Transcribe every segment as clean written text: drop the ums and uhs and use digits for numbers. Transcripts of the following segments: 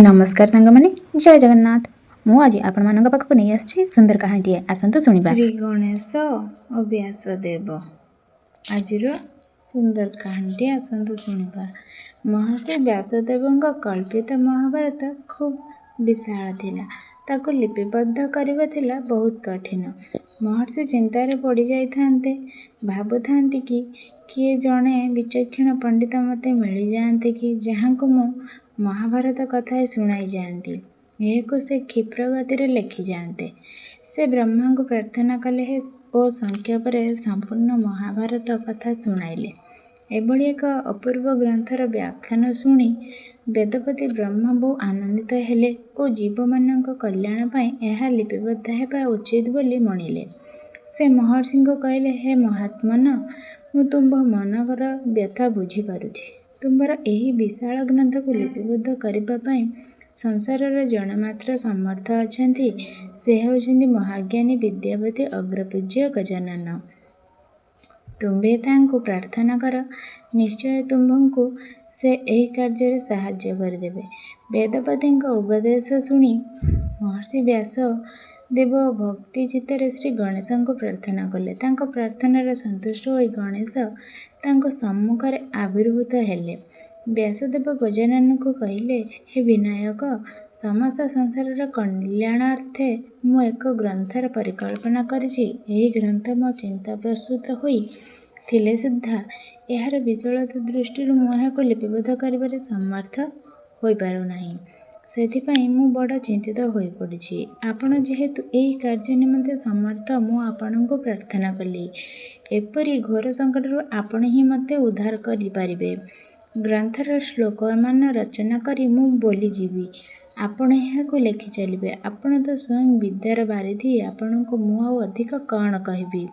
नमस्कार सांगमाने जय जगन्नाथ। मु आज आपण मानक पाखक नहीं आछि सुंदर कहानीटिए आसंतु शुणिबा। श्री गणेश और व्यासदेव आजिर सुंदर कहानीटी आसंतु शुणिबा। महर्षि व्यासदेवଙ୍କ कल्पित महाभारत खूब विशाल थिला। ताको लिपिबद्ध करबा थिला बहुत कठिन। महर्षि चिंतारे पड़ी जाइथान्ते, भाबुथान्ति कि किए जणे विचक्षण पंडित मते मिली जाते कि जहाँको मु महाभारत कथा शुणाई जाती यह से क्षिप्र गति लिखि जाते। से ब्रह्मा को प्रार्थना कले और संक्षेप संपूर्ण महाभारत कथा शुणाइले। एभली एक अपूर्व ग्रंथर व्याख्यान शुणी वेदपति ब्रह्मा बहु आनंदित हेले और जीव मान कल्याण पाई यह लिपिबद्ध हेबा उचित बोली मणिले। से महर्षि को कहले, हे महात्मन, मु तुम मनकर व्यथा बुझीपारुछि। तुम्हारा यही विशाल ग्रंथ को लिपिबद्ध करने संसार जन मात्र समर्थ अच्छा से होउछन्ति महाज्ञानी विद्यापति अग्रपूज्य गजानन। तुम्बे तांको प्रार्थना कर, निश्चय तुमको से यही कार्य साहाय्य करदेवे। वेदपति उपदेश शुणी महर्षि व्यास देव भक्ति चित्तर श्री गणेश को प्रार्थना कले। तांको प्रार्थनार संतुष्ट होई गणेश तांको सम्मुखरे आविर्भूत हेले। व्यासदेव गजानन को कहले, हे विनायक, समस्त संसार कल्याणार्थे मु एक ग्रंथर परिकल्पना करिछि। यही ग्रंथ मो चिंता प्रस्तुत होई थिले सुद्धा यार विचलता दृष्टि मुझे लिपिबद्ध कर समर्थ हो पारु नाही। सेथिपाई मु बड़ चिंतित होई पड़िछि। आपण जेहेतु एही कार्य निमंते समर्थ, मु आपण को प्रार्थना कली। एपरी घोर संकटरू आपण ही मते उद्धार करि पारिबे। ग्रंथर श्लोक मान रचना करी मु बोली जीवी, आपण यहाको लेखि चलिबे। आपण तो स्वयं विद्यार बारिधि, आपण को मु आउ अधिक कण कहबी।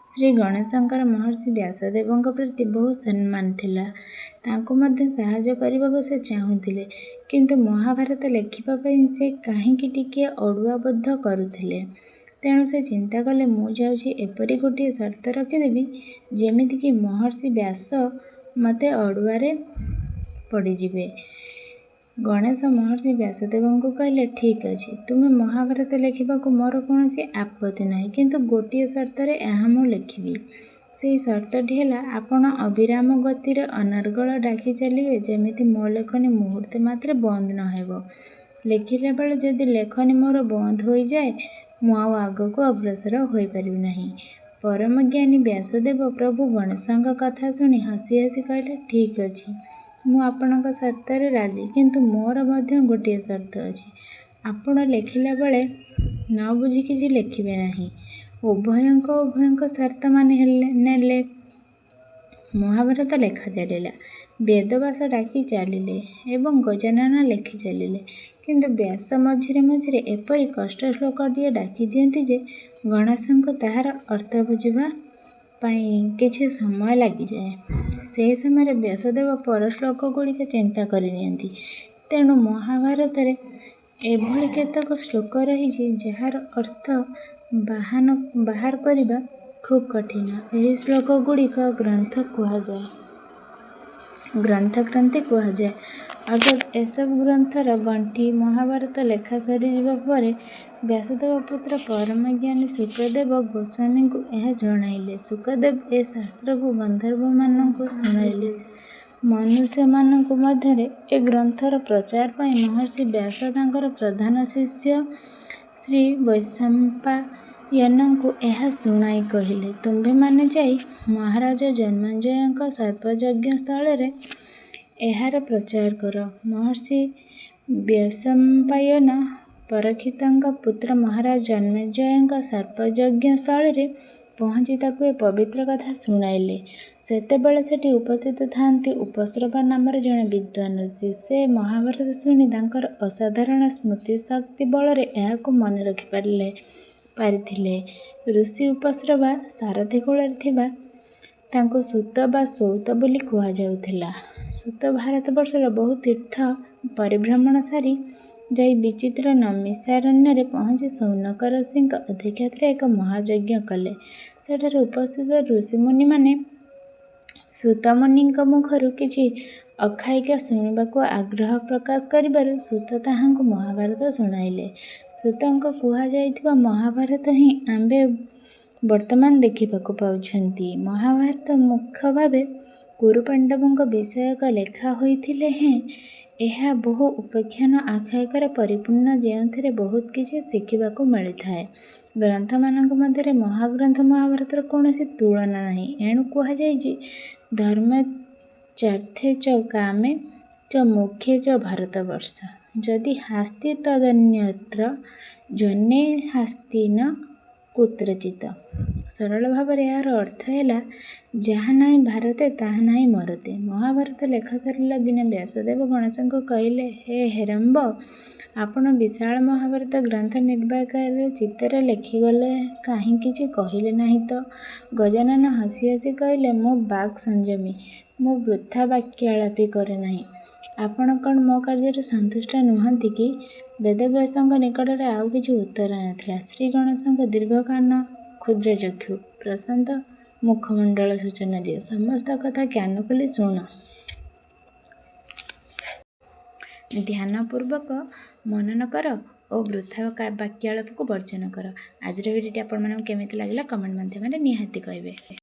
श्री गणेशंकर महर्षि व्यासदेव प्रति बहुत सम्मान थिला। तांको मध्य साहाय्य करबाको से चाहुथिले, किंतु महाभारत लेखिबा पई से काहींकि टिके अडुआबद्ध करुथिले। तेणु से चिंता कले, मु जाउछि एपरि गोटे शर्त रखिदेबी जेमिति कि महर्षि व्यास मते अडुआरे पड़ीजिबे। गणेश महर्षि व्यासदेव को कहले, ठीक अच्छे, तुम्हें महाभारत लेखा मोर कौन आपत्ति नहीं, किंतु गोटे शर्तर यह मु लिखी। से शर्तटी है, आपण अविराम गतिर अनर्गल डाकी चलिए, जमीती मो लेखनी मुहूर्ते मात्र बंद न हेब। लिखिला बेले जदि लेखनी मोर बंद हो जाए, मु आग को अग्रसर हो पारि नहीं। परमज्ञानी व्यासदेव प्रभु गणेश कथा शुणी हसी हसी कहले, ठीक अच्छे, मु आपणक शर्तरे राजी, किंतु मोर मध्य गोटे शर्त अच्छे। आपण लिखिला बेले न बुझी किछि लिखिबे नाही। उभयंक शर्त मानि नेले। महाभारत लेखा चलिला। वेदव्यास डाकी चलिले एवं गजानन लिखि चलिले, किंतु व्यास मझिरे मझिरे एपरि कष्ट श्लोकटिए डाकी दियंती जे गणेशंको ताहार अर्थ बुझिबा पाई किछि समय लगी जाए। से समय व्यासदेव पर श्लोक गुड़िक चिंता करनियंती। तेणु महाभारत एभली केतक श्लोक रही जार अर्थ बाहर करिबा खूब कठिन। यही श्लोक गुड़िक ग्रंथ ग्रंथि कहुए। अर्थात एसब ग्रंथर गंठी महाभारत लेखा सरीजा पर व्यासदेव पुत्र परमज्ञानी शुकदेव गोस्वामी को यह जणाइले। शुकदेव ए शास्त्र को गंधर्व मानक शुणाइले। मनुष्य मानक मध्य ए ग्रंथर प्रचार पाई महर्षि व्यास तांकर प्रधान शिष्य श्री वैशंपायन को यह शुणाई कहले, तुम्भे माने जाई महाराज जन्मेजय सर्पयज्ञ स्थल यार प्रचार कर। महर्षि वैशंपायन परीक्षित पुत्र महाराज जन्मेजय सर्पयज्ञ स्थल पहुँची ताकू ए पवित्र कथा शुणाइले। सेतेबेले सेठी उपस्थित थांती उपस्रवा नाम जड़े विद्वान ऋषि। से महाभारत शुणी तांकर असाधारण स्मृति शक्ति बल यह मन रखि पारिथिले। ऋषि उपस्रवा सारथी कूल तांको सूत बा सौत बोली कहा जाउथिला। सूत भारतवर्षर बहु तीर्थ परिभ्रमण सारी जाई विचित्र नमिषारण्य पहुँची सौनक ऋषि अध्यक्षता एक महायज्ञ कले। सेठारे उपस्थित ऋषिमुनि माने सूतमुनि मुखर किछि ଅଖ୍ୟାୟିକା ଶୁଣିବାକୁ ଆଗ୍ରହ ପ୍ରକାଶ କରିବାରୁ ସୂତ ତାହାଙ୍କୁ ମହାଭାରତ ଶୁଣାଇଲେ। ସୂତଙ୍କ କୁହାଯାଇଥିବା ମହାଭାରତ ହିଁ ଆମ୍ଭେ ବର୍ତ୍ତମାନ ଦେଖିବାକୁ ପାଉଛନ୍ତି। ମହାଭାରତ ମୁଖ୍ୟ ଭାବେ କୁରୁପାଣ୍ଡବଙ୍କ ବିଷୟକ ଲେଖା ହୋଇଥିଲେ ହେଁ ଏହା ବହୁ ଉପାଖ୍ୟାନ ଆଖ୍ୟାୟିକାରେ ପରିପୂର୍ଣ୍ଣ, ଯେଉଁଥିରେ ବହୁତ କିଛି ଶିଖିବାକୁ ମିଳିଥାଏ। ଗ୍ରନ୍ଥମାନଙ୍କ ମଧ୍ୟରେ ମହାଗ୍ରନ୍ଥ ମହାଭାରତର କୌଣସି ତୁଳନା ନାହିଁ। ଏଣୁ କୁହାଯାଇଛି ଧର୍ମେ ଚାର୍ଥେ ଚ କାମେ ଚ ମୋକ୍ଷେ ଚ ଭାରତବର୍ଷ ଯଦି ହାସ୍ତି ତଦନ୍ୟତ୍ର ଜନେ ହାସ୍ତି ନ କୁତ୍ରଚିତ। ସରଳ ଭାବରେ ଏହାର ଅର୍ଥ ହେଲା, ଯାହା ନାହିଁ ଭାରତେ ତାହା ନାହିଁ ମରତେ। ମହାଭାରତ ଲେଖା ସରିଲା ଦିନେ ବ୍ୟାସଦେବ ଗଣେଶଙ୍କୁ କହିଲେ, ହେ ହେରମ୍ବ, ଆପଣ ବିଶାଳ ମହାଭାରତ ଗ୍ରନ୍ଥ ନିର୍ବିକାର ଚିତ୍ତରେ ଲେଖିଗଲେ, କାହିଁ କିଛି କହିଲେ ନାହିଁ ତ? ଗଜାନନ ହସି ହସି କହିଲେ, ମୁଁ ବାକ୍ ସଂଯମୀ, ମୁଁ ବୃଥା ବାକ୍ୟାଳାପୀ କରେ ନାହିଁ। ଆପଣ କ'ଣ ମୋ କାର୍ଯ୍ୟରେ ସନ୍ତୁଷ୍ଟ ନୁହନ୍ତି କି? ବେଦବ୍ୟାସଙ୍କ ନିକଟରେ ଆଉ କିଛି ଉତ୍ତର ନଥିଲା। ଶ୍ରୀ ଗଣେଶଙ୍କ ଦୀର୍ଘ କାନ, କ୍ଷୁଦ୍ର ଚକ୍ଷୁ, ପ୍ରଶାନ୍ତ ମୁଖମଣ୍ଡଳ ସୂଚନା ଦିଏ, ସମସ୍ତ କଥା କାନ ଖୋଲି ଶୁଣ। ଧ୍ୟାନପୂର୍ବକ ମନନ କର ଓ ବୃଥା ବାକ୍ୟାଳାପକୁ ବର୍ଜନ କର। ଆଜିର ଭିଡ଼ିଓଟି ଆପଣମାନଙ୍କୁ କେମିତି ଲାଗିଲା କମେଣ୍ଟ ମାଧ୍ୟମରେ ନିହାତି କହିବେ।